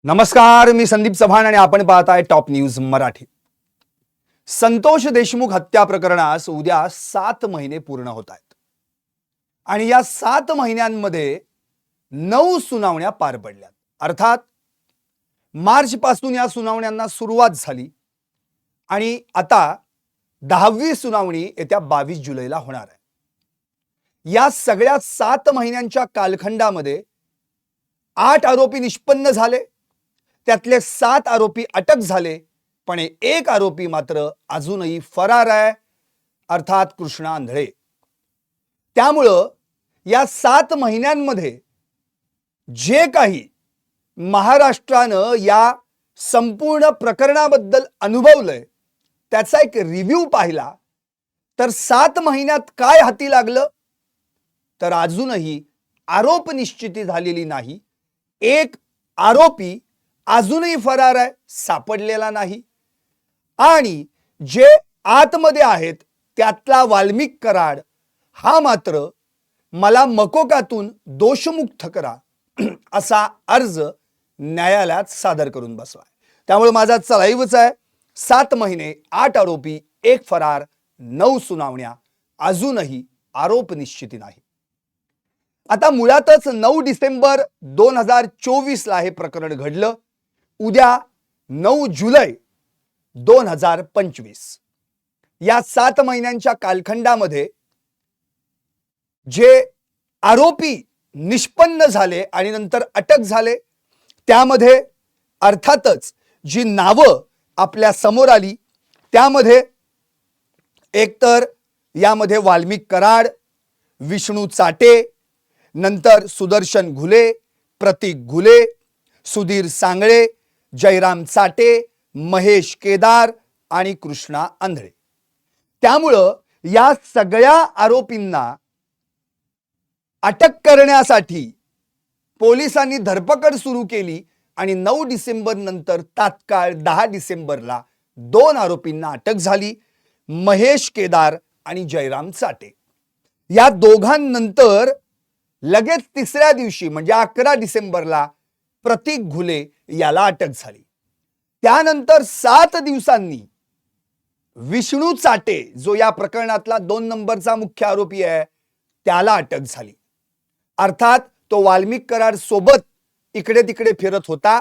नमस्कार, मी संदीप चव्हाण आणि आपण पाहताय टॉप न्यूज मराठी। संतोष देशमुख हत्या प्रकरणास उद्या 7 महिने पूर्ण होत आहेत आणि या 7 महिन्यांमध्ये 9 सुनावण्या पार पडल्या। अर्थात मार्च पासून या सुनावण्यांना सुरुवात झाली आणि आता 10वी सुनावणी येत्या 22 जुलैला होणार आहे। या सगळ्या 7 महिन्यांच्या कालखंडामध्ये 8 आरोपी निष्पन्न झाले, त्यातले 7 आरोपी अटक झाले, पण एक आरोपी मात्र अजूनही फरार आहे, अर्थात कृष्णा आंधळे। त्यामुळे या 7 महिन्यांमध्ये जे काही महाराष्ट्रानं या संपूर्ण प्रकरणाबद्दल अनुभवलंय त्याचा एक रिव्ह्यू पाहिला तर 7 महिन्यात काय हाती लागलं तर अजूनही आरोप निश्चिती झालेली नाही। एक आरोपी अजूनही फरार आहे, सापडलेला नाही आणि जे आतमध्ये आहेत त्यातला वाल्मिक कराड हा मात्र मला मकोकातून दोषमुक्त करा असा अर्ज न्यायालयात सादर करून बसला। त्यामुळे माझा चलाईवच आहे 7 महिने 8 आरोपी 1 फरार 9 सुनावण्या, अजूनही आरोप निश्चिती नाही। आता मुळातच 9 डिसेंबर 2024 ला हे प्रकरण घडलं। उद्या 9 जुलै 2025 या 7 महिन्यांच्या कालखंडामध्ये जे आरोपी निष्पन्न झाले आणि नंतर अटक झाले त्यामध्ये अर्थातच जी नावं आपल्या समोर आली त्यामध्ये एकतर यामध्ये वाल्मिक कराड, विष्णू चाटे, नंतर सुदर्शन घुले, प्रतीक घुले, सुधीर सांगळे, जयराम चाटे, महेश केदार आणि कृष्णा आंधळे। त्यामुळं या सगळ्या आरोपींना अटक करण्यासाठी पोलिसांनी धरपकड सुरू केली आणि 9 डिसेंबर नंतर तात्काळ 10 डिसेंबरला 2 आरोपींना अटक झाली, महेश केदार आणि जयराम चाटे। या दोघांनंतर लगेच तिसऱ्या दिवशी म्हणजे 11 डिसेंबरला प्रतीक घुले याला अटक झाली। त्यानंतर 7 दिवसांनी विष्णू चाटे जो या प्रकरणातला 2 नंबरचा मुख्य आरोपी आहे त्याला अटक झाली। अर्थात तो वाल्मिक कराड सोबत इकडे तिकडे फिरत होता।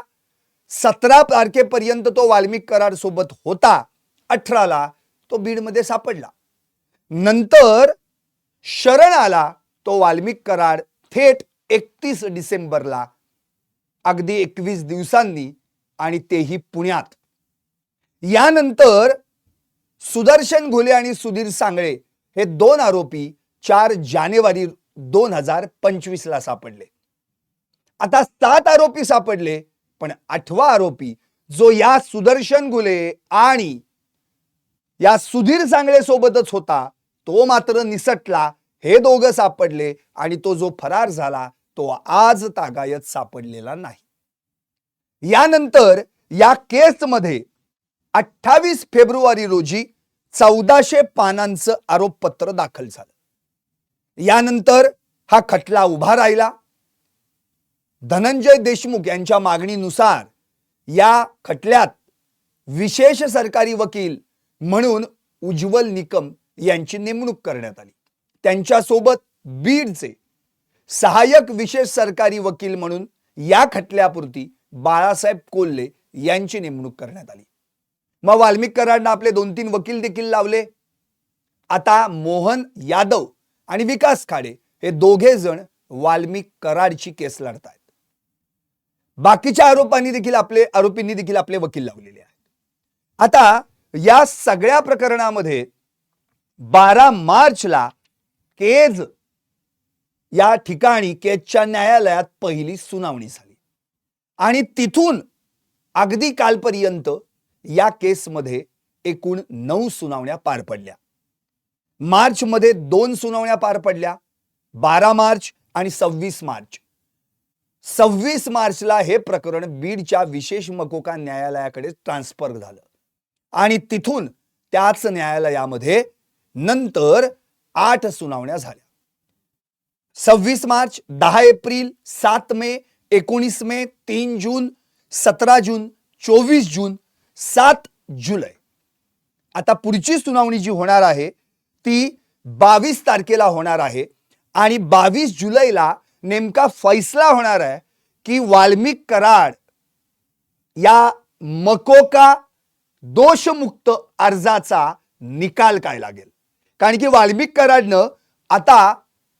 17 तारखेपर्यंत तो वाल्मिक कराड सोबत होता। 18 ला तो बीडमध्ये सापडला। नंतर शरण आला तो वाल्मिक कराड थेट 31 डिसेंबरला, अगदी 21 दिवसांनी, आणि तेही पुण्यात। यानंतर सुदर्शन घुले आणि सुधीर सांगळे हे 2 आरोपी 4 जानेवारी 2025 ला सापडले। आता 7 आरोपी सापडले, पण 8वा आरोपी जो या सुदर्शन घुले आणि या सुधीर सांगळे सोबतच होता तो मात्र निसटला। हे दोघं सापडले आणि तो जो फरार झाला तो आज तागायत सापडलेला नाही। यानंतर या केसमध्ये 28 फेब्रुवारी रोजी 1400 पानांचं आरोपपत्र दाखल झालं। यानंतर हा खटला उभा राहिला। धनंजय देशमुख यांच्या मागणीनुसार या खटल्यात विशेष सरकारी वकील म्हणून उज्ज्वल निकम यांची नेमणूक करण्यात आली। त्यांच्यासोबत बीडचे सहाय्यक विशेष सरकारी वकील म्हणून या खटल्यापुरती बाळासाहेब कोल्हे यांची नेमणूक करण्यात आली। मग वाल्मिक कराडने आपले 2-3 वकील देखील लावले। आता मोहन यादव आणि विकास खाडे हे दोघे जण वाल्मिक कराडची केस लढतायत। बाकीच्या आरोपींनी देखील आपले वकील लावलेले आहेत। आता या सगळ्या प्रकरणामध्ये 12 मार्चला केज या ठिकाणी केजच्या न्यायालयात पहिली सुनावणी झाली आणि तिथून अगदी कालपर्यंत या केसमध्ये एकूण 9 सुनावण्या पार पडल्या। मार्च मध्ये 2 सुनावण्या पार पडल्या, 12 मार्च आणि 26 मार्च। 26 मार्चला हे प्रकरण बीडच्या विशेष मकोका न्यायालयाकडे ट्रान्सफर झालं आणि तिथून त्याच न्यायालयामध्ये नंतर 8 सुनावण्या झाल्या। 26 मार्च, 10 एप्रिल, 7 मे, 19 मे, 3 जून, 17 जून, 24 जून, 7 जुलै. आता पुढची सुनावणी जी होणार आहे ती 22 तारखेला होणार आहे आणि 22 जुलैला नेमका फैसला होणार आहे की वाल्मिक कराड या मकोका दोषमुक्त अर्जाचा निकाल काय लागेल. कारण की वाल्मिक कराडनं आता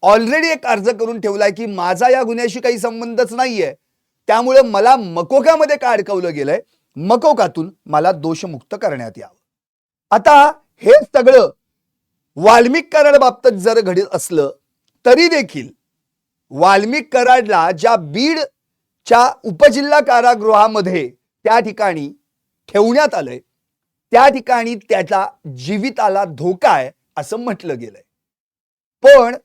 ऑलरेडी एक अर्ज करून ठेवलाय की माझा या गुन्ह्याशी काही संबंधच नाहीये, त्यामुळे मला मकोकामध्ये काय अडकवलं गेलंय, मकोकातून मला दोषमुक्त करण्यात यावं. आता हे सगळं वाल्मिक कराड बाबतीत जर घडत असलं तरी देखील वाल्मिक कराडला ज्या बीडच्या उपजिल्हा कारागृहामध्ये त्या ठिकाणी ठेवण्यात आलंय त्या ठिकाणी त्याच्या जीविताला धोका आहे असं म्हटलं गेलंय. पण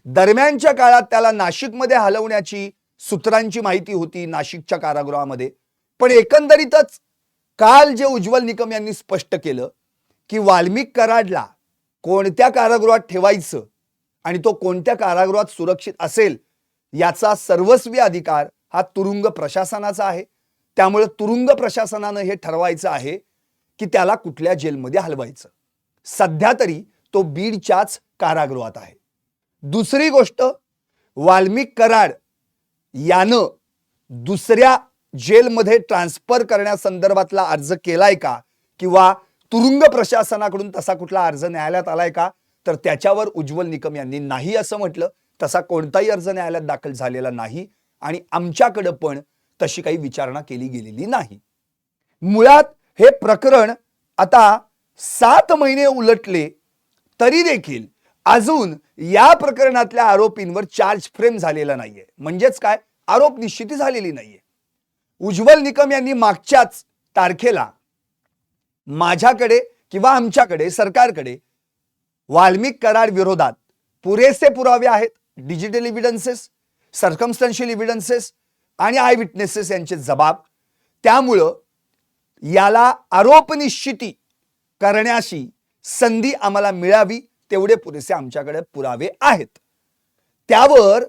दरम्यानच्या काळात त्याला नाशिकमध्ये हलवण्याची सूत्रांची माहिती होती नाशिकच्या कारागृहामध्ये. पण एकंदरीतच काल जे उज्ज्वल निकम यांनी स्पष्ट केलं की वाल्मिक कराडला कोणत्या कारागृहात ठेवायचं आणि तो कोणत्या कारागृहात सुरक्षित असेल याचा सर्वस्वी अधिकार हा तुरुंग प्रशासनाचा आहे. त्यामुळे तुरुंग प्रशासनानं हे ठरवायचं आहे की त्याला कुठल्या जेलमध्ये हलवायचं. सध्या तरी तो बीडच्याच कारागृहात आहे. दुसरी गोष्ट, वाल्मिक कराड यानं दुसऱ्या जेलमध्ये ट्रान्सफर करण्यासंदर्भातला अर्ज केलाय का किंवा तुरुंग प्रशासनाकडून तसा कुठला अर्ज न्यायालयात आलाय का, तर त्याच्यावर उज्ज्वल निकम यांनी नाही असं म्हटलं. तसा कोणताही अर्ज न्यायालयात दाखल झालेला नाही आणि आमच्याकडे पण तशी काही विचारणा केली गेलेली नाही. मुळात हे प्रकरण आता 7 महिने उलटले तरी देखील अजून या प्रकरणातल्या आरोपींवर चार्ज फ्रेम झालेला नाहीये. म्हणजेच काय, आरोप निश्चिती झालेली नाहीये. उज्ज्वल निकम यांनी मागच्याच तारखेला माझ्याकडे किंवा आमच्याकडे सरकारकडे वाल्मिक कराड विरोधात पुरेसे पुरावे आहेत, डिजिटल एव्हिडन्सेस, सर्कमस्टन्शियल एव्हिडन्सेस आणि आय विटनेसेस यांचे जबाब, त्यामुळं याला आरोप निश्चिती करण्याची संधी आम्हाला मिळावी तेवढे पुरेसे आमच्याकडे पुरावे आहेत. त्यावर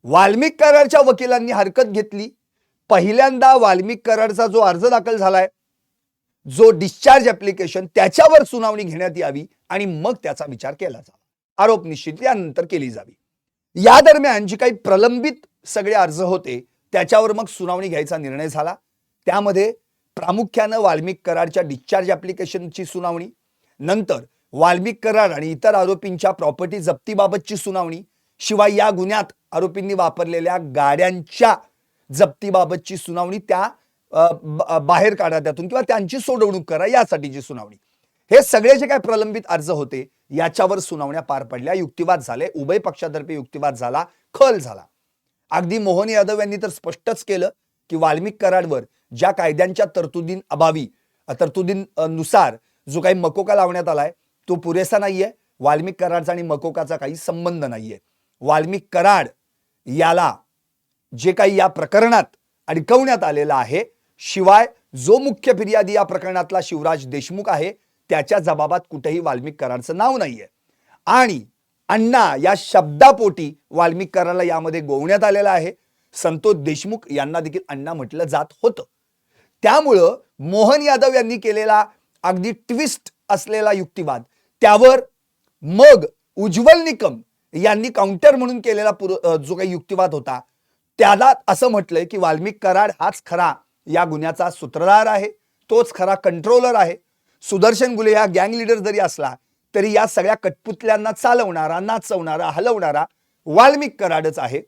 वाल्मिक कराडच्या वकिलांनी हरकत घेतली. पहिल्यांदा वाल्मिक कराडचा जो अर्ज दाखल झालाय, जो डिस्चार्ज ऍप्लिकेशन, त्याच्यावर सुनावणी घेण्यात यावी आणि मग त्याचा विचार केला जावा. आरोप निश्चिती यानंतर केली जावी. या दरम्यान जी काही प्रलंबित सगळे अर्ज होते त्याच्यावर मग सुनावणी घ्यायचा निर्णय झाला. त्यामध्ये प्रामुख्याने वाल्मिक कराडच्या डिस्चार्ज ऍप्लिकेशनची सुनावणी, नंतर वाल्मिक कराड आणि इतर आरोपींच्या प्रॉपर्टी जप्तीबाबतची सुनावणी, शिवाय या गुन्ह्यात आरोपींनी वापरलेल्या गाड्यांच्या जप्तीबाबतची सुनावणी, त्या बाहेर काढा त्यातून किंवा त्यांची सोडवणूक करा यासाठीची सुनावणी. हे सगळे जे काही प्रलंबित अर्ज होते याच्यावर सुनावण्या पार पडल्या, युक्तिवाद झाले, उभय पक्षातर्फे युक्तिवाद झाला, खल झाला. अगदी मोहन यादव यांनी तर स्पष्टच केलं की वाल्मिक कराडवर ज्या कायद्यांच्या तरतुदींनुसार जो काही मकोका लावण्यात आलाय तो पुरेसा नाहीये. वाल्मिक कराडचा आणि मकोकाचा काही संबंध नाहीये. वाल्मिक कराड याला जे काही या प्रकरणात अडकवण्यात आलेला आहे, शिवाय जो मुख्य फिर्यादी या प्रकरणातला शिवराज देशमुख आहे त्याच्या जबाबात कुठेही वाल्मिक कराडचं नाव नाहीये आणि अण्णा या शब्दापोटी वाल्मिक कराडला यामध्ये गोवण्यात आलेला आहे. संतोष देशमुख यांना देखील अण्णा म्हटलं जात होतं. त्यामुळं मोहन यादव यांनी केलेला अगदी ट्विस्ट असलेला युक्तिवाद, त्यावर मग उज्ज्वल निकम यांनी काउंटर म्हणून केलेला जो काही युक्तिवाद होता त्याला असं म्हटलंय की वाल्मिक कराड हाच खरा या गुन्ह्याचा सूत्रधार आहे, तोच खरा कंट्रोलर आहे. सुदर्शन गुले हा गँग लीडर जरी असला तरी या सगळ्या कटपुतल्यांना चालवणारा, नाचवणारा, हलवणारा वाल्मिक कराडच आहे.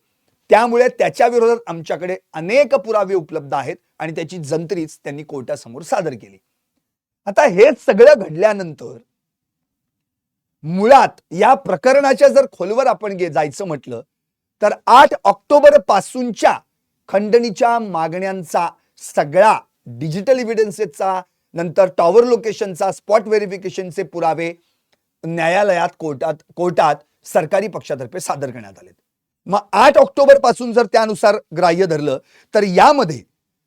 त्यामुळे त्याच्या विरोधात आमच्याकडे अनेक पुरावे उपलब्ध आहेत आणि त्याची जंत्रीच त्यांनी कोर्टासमोर सादर केली. आता हे सगळं घडल्यानंतर मुळात या प्रकरणाच्या जर खोलवर आपण जायचं म्हटलं तर 8 ऑक्टोबर पासूनच्या खंडणीच्या मागण्यांचा सगळा डिजिटल एव्हिडन्सेसचा, नंतर टॉवर लोकेशनचा, स्पॉट व्हेरिफिकेशनचे पुरावे न्यायालयात कोर्टात सरकारी पक्षातर्फे सादर करण्यात आले. मग 8 ऑक्टोबर पासून जर त्यानुसार ग्राह्य धरलं तर यामध्ये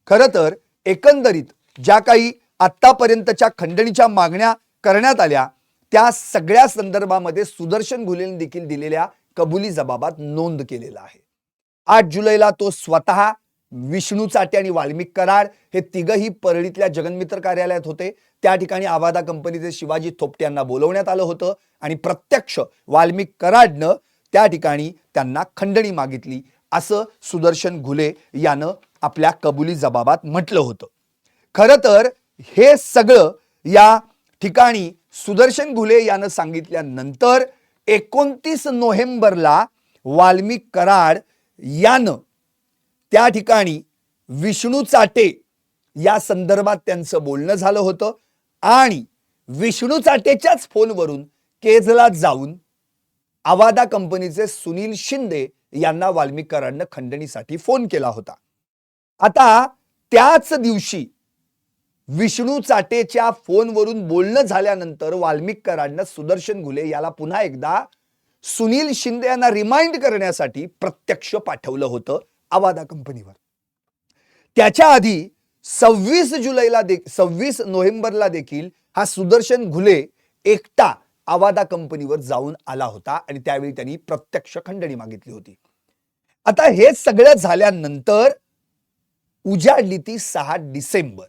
खरं तर एकंदरीत ज्या काही आतापर्यंतच्या खंडणीच्या मागण्या करण्यात आल्या त्या सगळ्या संदर्भामध्ये सुदर्शन घुलेने देखील दिलेल्या कबुली जबाबात नोंद केलेला आहे. 8 जुलैला तो स्वतः विष्णू चाटे आणि वाल्मिक कराड हे तिघही परळीतल्या जगन्मित्र कार्यालयात होते. त्या ठिकाणी आवादा कंपनीचे शिवाजी थोपटे यांना बोलवण्यात आलं होतं आणि प्रत्यक्ष वाल्मिक कराडनं त्या ठिकाणी त्यांना खंडणी मागितली असं सुदर्शन घुले यानं आपल्या कबुली जबाबात म्हटलं होतं. खरं तर हे सगळं या ठिकाणी सुदर्शन घुले यानं सांगितल्यानंतर 29 नोव्हेंबरला वाल्मिक कराड यानं त्या ठिकाणी विष्णू चाटे या संदर्भात त्यांचं बोलणं झालं होतं आणि विष्णू चाटेच्याच फोनवरून केजला जाऊन आवादा कंपनीचे सुनील शिंदे यांना वाल्मिक कराडनं खंडणीसाठी फोन केला होता. आता त्याच दिवशी विष्णू चाटेच्या फोनवरून बोलणं झाल्यानंतर वाल्मिक कराडनं सुदर्शन घुले याला पुन्हा एकदा सुनील शिंदे यांना रिमाइंड करण्यासाठी प्रत्यक्ष पाठवलं होतं आवादा कंपनीवर. त्याच्या आधी 26 नोव्हेंबरला देखील हा सुदर्शन घुले एकटा आवादा कंपनीवर जाऊन आला होता आणि त्यावेळी त्यांनी प्रत्यक्ष खंडणी मागितली होती. आता हे सगळं झाल्यानंतर उजाडली ती 6 डिसेंबर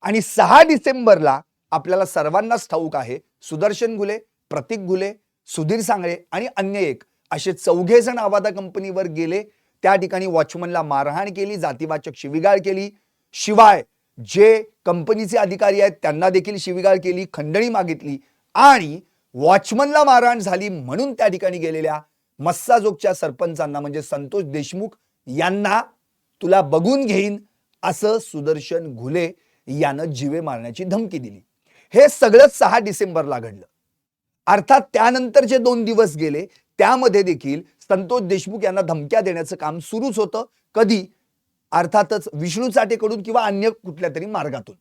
आणि 6 डिसेंबरला आपल्याला सर्वांनाच ठाऊक आहे सुदर्शन घुले, प्रतीक घुले, सुधीर सांगळे आणि अन्य एक असे 4 जण आवादा कंपनीवर गेले. त्या ठिकाणी वॉचमनला मारहाण केली, जातीवाचक शिवीगाळ केली, शिवाय जे कंपनीचे अधिकारी आहेत त्यांना देखील शिवीगाळ केली, खंडणी मागितली आणि वॉचमनला मारहाण झाली म्हणून त्या ठिकाणी गेलेल्या मस्साजोगच्या सरपंचांना म्हणजे संतोष देशमुख यांना तुला बघून घेईन असं सुदर्शन घुले यानं जीवे मारण्याची धमकी दिली. हे सगळं 6 डिसेंबरला घडलं. अर्थात त्यानंतर जे 2 दिवस गेले त्यामध्ये देखील संतोष देशमुख यांना धमक्या देण्याचं काम सुरूच होतं. कधी? अर्थातच विष्णू चाटेकडून किंवा अन्य कुठल्या तरी मार्गातून.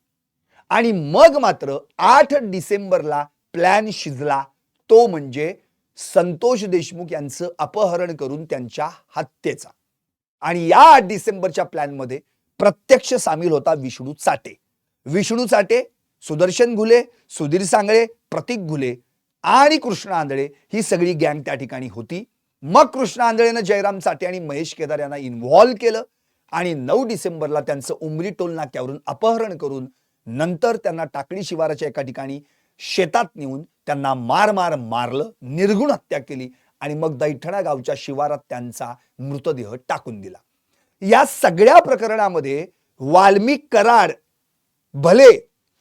आणि मग मात्र 8 डिसेंबरला प्लॅन शिजला, तो म्हणजे संतोष देशमुख यांचं अपहरण करून त्यांच्या हत्येचा. आणि या 8 डिसेंबरच्या प्लॅनमध्ये प्रत्यक्ष सामील होता विष्णू चाटे. विष्णू चाटे, सुदर्शन घुले, सुधीर सांगळे, प्रतीक घुले आणि कृष्णा आंधळे ही सगळी गँग त्या ठिकाणी होती. मग कृष्णा आंधळेनं जयराम चाटे आणि महेश केदार यांना इन्व्हॉल्व केलं आणि 9 डिसेंबरला त्यांचं उमरी टोल नाक्यावरून अपहरण करून नंतर त्यांना टाकळी शिवाराच्या एका ठिकाणी शेतात नेऊन त्यांना मारलं, निर्गुण हत्या केली आणि मग दैठणा गावच्या शिवारात त्यांचा मृतदेह टाकून दिला. या सगळ्या प्रकरणामध्ये वाल्मिक कराड भले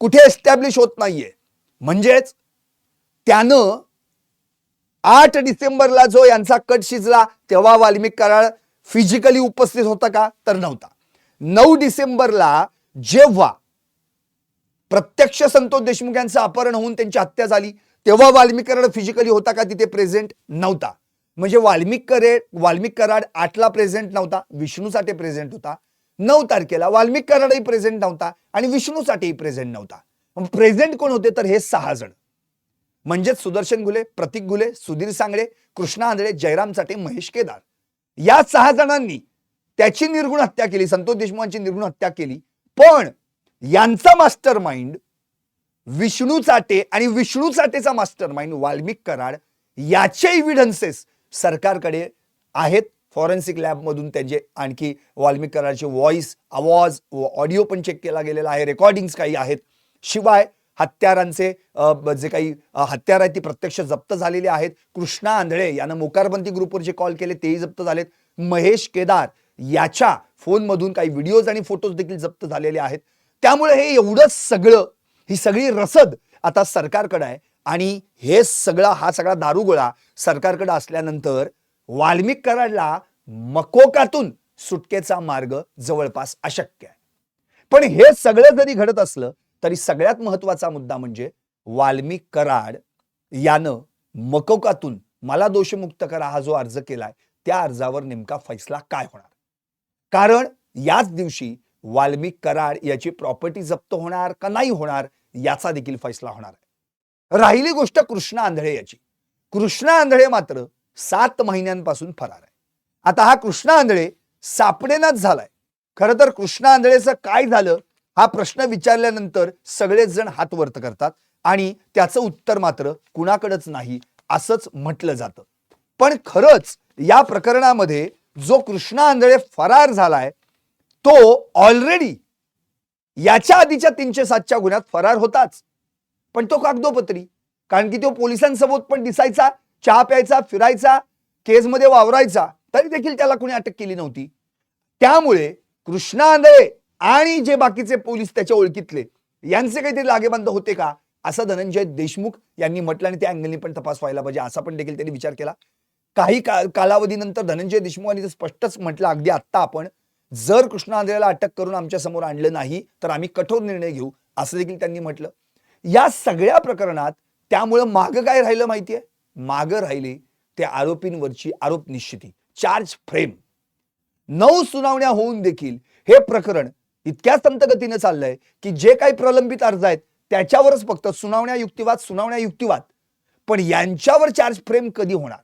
कुठे एस्टॅब्लिश होत नाहीये, म्हणजेच त्यानं 8 डिसेंबरला जो यांचा कट शिजला तेव्हा वाल्मिक कराड फिजिकली उपस्थित होता का? तर नव्हता. 9 डिसेंबरला जेव्हा प्रत्यक्ष संतोष देशमुख यांचं अपहरण होऊन त्यांची हत्या झाली तेव्हा वाल्मिक कराड फिजिकली होता का? तिथे प्रेझेंट नव्हता. म्हणजे वाल्मिक कराड 8ला प्रेझेंट नव्हता, विष्णू चाटे प्रेझेंट होता. 9 तारखेला वाल्मिक कराडही प्रेझेंट नव्हता आणि विष्णू चाटेही प्रेझेंट नव्हता. प्रेझेंट कोण होते? तर हे 6 जण, म्हणजेच सुदर्शन घुले, प्रतीक घुले, सुधीर सांगळे, कृष्णा आंधळे, जयराम चाटे, महेश केदार या 6 जणांनी त्याची निर्गुण हत्या केली, संतोष देशमुखांची निर्गुण हत्या केली. पण यांचा मास्टर माइंड विष्णू चाटे आणि विष्णू चाटेचा मास्टर माइंड वाल्मिक कराड याचे एव्हिडन्सेस सरकारकडे आहेत. फॉरेन्सिक लॅब मधून त्यांचे आणखी वाल्मिक कराडचे व्हॉइस, आवाज, ऑडिओ पण चेक केला गेलेला आहे, रेकॉर्डिंग्स काही आहेत. शिवाय हत्यारांचे जे काही हत्यार आहेत ती प्रत्यक्ष जप्त झालेली आहेत. कृष्णा आंधळे यानं मोकारबंदी ग्रुपवर जे कॉल केले तेही जप्त झालेत. महेश केदार याच्या फोनमधून काही व्हिडिओज आणि फोटोज देखील जप्त झालेले आहेत. त्यामुळे हे एवढंच सगळं, ही सगळी रसद आता सरकारकडे आहे आणि हा सगळा दारुगोळा सरकारकडे असल्यानंतर वाल्मिक कराडला मकोकातून सुटकेचा मार्ग जवळपास अशक्य आहे. पण हे सगळं जरी घडत असलं तरी सगळ्यात महत्वाचा मुद्दा म्हणजे वाल्मिक कराड यानं मकोकातून मला दोषमुक्त करा हा जो अर्ज केलाय त्या अर्जावर नेमका फैसला काय होणार? कारण याच दिवशी वाल्मिक कराड याची प्रॉपर्टी जप्त होणार का नाही होणार याचा देखील फैसला होणार आहे. राहिली गोष्ट कृष्णा आंधळे याची. कृष्णा आंधळे मात्र 7 महिन्यांपासून फरार आहे. आता हा कृष्णा आंधळे सापडेनाच झालाय. खरं तर कृष्णा आंधळेचं काय झालं हा प्रश्न विचारल्यानंतर सगळेच जण हात वरत करतात आणि त्याचं उत्तर मात्र कुणाकडेच नाही असंच म्हटलं जातं. पण खरंच या प्रकरणामध्ये जो कृष्णा आंधळे फरार झालाय तो ऑलरेडी याच्या आधीच्या 307च्या गुन्ह्यात फरार होताच, पण तो कागदोपत्री, कारण की तो पोलिसांसोबत पण दिसायचा, चहा प्यायचा, फिरायचा, केसमध्ये वावरायचा, तरी देखील त्याला कोणी अटक केली नव्हती. त्यामुळे कृष्णा आंधळे आणि जे बाकीचे पोलीस त्याच्या ओळखीतले यांचे काहीतरी लागेबांध होते का, असं धनंजय देशमुख यांनी म्हटलं आणि त्या अँगलनी पण तपास व्हायला पाहिजे असा पण देखील त्यांनी विचार केला. काही कालावधीनंतर धनंजय देशमुखांनी स्पष्टच म्हटलं, अगदी आत्ता आपण जर कृष्णा आंधळेला अटक करून आमच्या समोर आणलं नाही तर आम्ही कठोर निर्णय घेऊ, असं देखील त्यांनी म्हटलं. या सगळ्या प्रकरणात त्यामुळे मागं काय राहिलं माहितीये, मागं राहिले ते आरोपींवरची आरोप निश्चिती, चार्ज फ्रेम. 9 सुनावण्या होऊन देखील हे प्रकरण इतक्या संत गतीने चाललंय की जे काही प्रलंबित अर्ज आहेत त्याच्यावरच फक्त सुनावण्या युक्तिवाद, पण यांच्यावर चार्ज फ्रेम कधी होणार.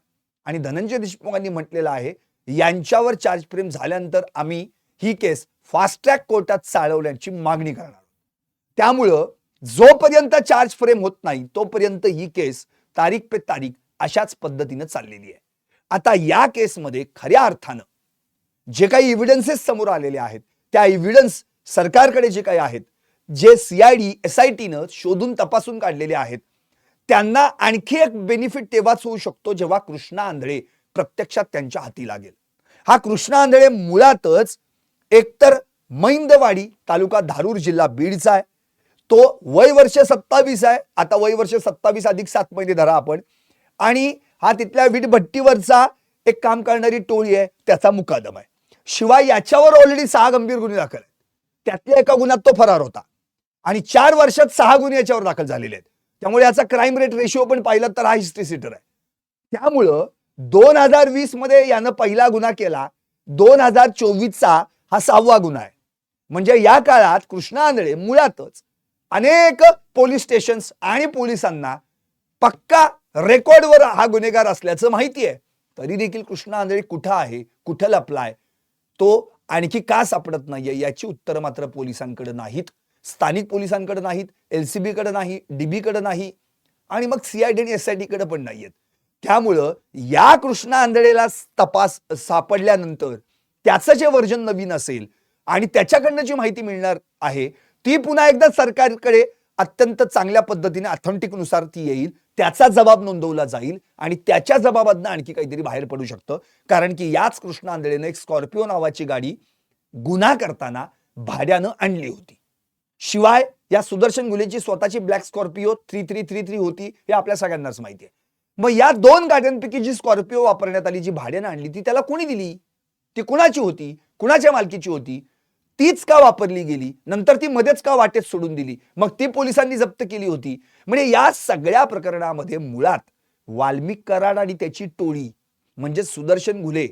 आणि धनंजय देशमुखांनी म्हटलेलं आहे यांच्यावर चार्ज फ्रेम झाल्यानंतर आम्ही ही केस फास्ट ट्रॅक कोर्टात चालवण्याची मागणी करणार. त्यामुळं जोपर्यंत चार्ज फ्रेम होत नाही तोपर्यंत ही केस तारीख पे तारीख अशाच पद्धतीने चाललेली आहे. आता या केसमध्ये खऱ्या अर्थानं जे काही एव्हिडन्सेस समोर आलेले आहेत त्या एव्हिडन्स सरकारकडे जे काही आहेत, जे सीआयडी एसआयटीनं शोधून तपासून काढलेले आहेत, त्यांना आणखी एक बेनिफिट तेव्हाच होऊ शकतो जेव्हा कृष्णा आंधळे प्रत्यक्षात त्यांच्या हाती लागेल. हा कृष्णा आंधळे मुळातच एकतर मैंदवाडी तालुका धारूर जिल्हा बीडचा आहे. तो वय वर्ष 27 आहे. आता वय वर्ष 27 अधिक 7 महिने धरा आपण. आणि हा तिथल्या वीटभट्टीवरचा एक काम करणारी टोळी आहे, त्याचा मुकादम आहे. शिवाय याच्यावर ऑलरेडी 6 गंभीर गुन्हे दाखल आहेत. त्यातल्या एका गुन्ह्यात तो फरार होता आणि 4 वर्षात 6 गुन्हे याच्यावर दाखल झालेले आहेत. त्यामुळे याचा क्राईम रेट रेशिओ पण पाहिलं तर हा हिस्ट्री सीटर आहे. त्यामुळं 2020 मध्ये यानं पहिला गुन्हा केला, 2024चा हा 6वा गुन्हा आहे. म्हणजे या काळात कृष्णा आंधळे मुळातच अनेक पोलीस स्टेशन्स आणि पोलिसांना पक्का रेकॉर्डवर हा गुन्हेगार असल्याचं माहिती आहे. तरी देखील कृष्णा आंधळे कुठं आहे, कुठं लपलाय, तो आणखी का सापडत नाहीये याची उत्तरं मात्र पोलिसांकडे नाहीत, स्थानिक पोलिसांकडे नाहीत, एलसीबी कडे नाही, डीबी कडे नाही आणि मग सीआयडी आणि एसआयटी कडे पण नाहीयेत. त्यामुळं या कृष्णा आंधळेला तपास सापडल्यानंतर त्याचं जे व्हर्जन नवीन असेल आणि त्याच्याकडनं जी माहिती मिळणार आहे ती पुन्हा एकदा सरकारकडे अत्यंत चांगल्या पद्धतीने ऑथेंटिक नुसार ती येईल, त्याचा जबाब नोंदवला जाईल आणि त्याच्या जबाबातनं आणखी काहीतरी बाहेर पडू शकतं. कारण की याच कृष्णा आंधळेने एक स्कॉर्पिओ नावाची गाडी गुन्हा करताना भाड्यानं आणली होती. शिवाय या सुदर्शन गुलेची स्वतःची ब्लॅक स्कॉर्पिओ 3333 होती, हे आपल्या सगळ्यांनाच माहिती आहे. मग या 2 गाड्यांपैकी जी स्कॉर्पिओ वापरण्यात आली, जी भाड्यानं आणली, ती त्याला कोणी दिली, ती कुणाची होती, कुणाच्या मालकीची होती, तीच का वापरली गेली, नंतर ती मध्येच का वाटेत सोडून दिली, मग ती पोलिसांनी जप्त केली होती. म्हणजे या सगळ्या प्रकरणामध्ये मुळात वाल्मिक कराड आणि त्याची टोळी म्हणजे सुदर्शन घुले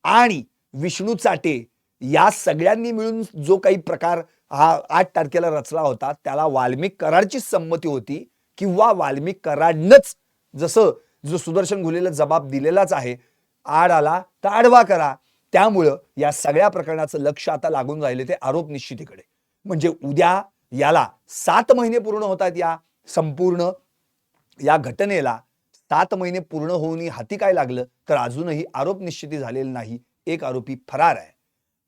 आणि विष्णू चाटे या सगळ्यांनी मिळून जो काही प्रकार हा 8 तारखेला रचला होता त्याला वाल्मिक कराडची संमती होती किंवा वाल्मिक कराडनंच जसं जो सुदर्शन घुलेला जबाब दिलेलाच आहे, आड आला तर आडवा करा. त्यामुळं या सगळ्या प्रकरणाचं लक्ष आता लागून राहिले ते आरोप निश्चितीकडे. म्हणजे उद्या याला 7 महिने पूर्ण होतात, या संपूर्ण या घटनेला 7 महिने पूर्ण होऊन हाती काय लागलं तर अजूनही आरोप निश्चिती झालेला नाही. एक आरोपी फरार आहे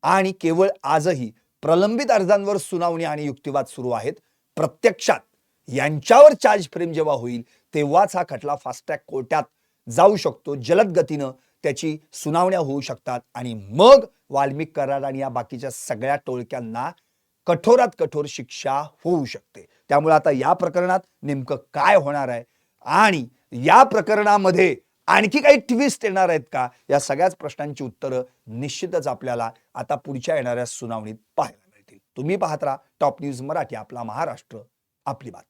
आणि केवळ आजही प्रलंबित अर्जांवर सुनावणी आणि युक्तिवाद सुरू आहेत. प्रत्यक्षात यांच्यावर चार्ज फ्रेम जेव्हा होईल तेव्हाच हा खटला फास्ट ट्रॅक कोर्टात जाऊ शकतो, जलद गतीनं त्याची सुनावण्या होऊ शकतात आणि मग वाल्मिक कराड आणि या बाकीच्या सगळ्या टोळक्यांना कठोरात कठोर शिक्षा होऊ शकते. त्यामुळे आता या प्रकरणात नेमकं काय होणार आहे आणि या प्रकरणामध्ये आणखी काही ट्विस्ट येणार आहेत का, या सगळ्याच प्रश्नांची उत्तरं निश्चितच आपल्याला आता पुढच्या येणाऱ्या सुनावणीत पाहायला मिळतील. तुम्ही पाहत राहा टॉप न्यूज मराठी, आपला महाराष्ट्र, आपली बात.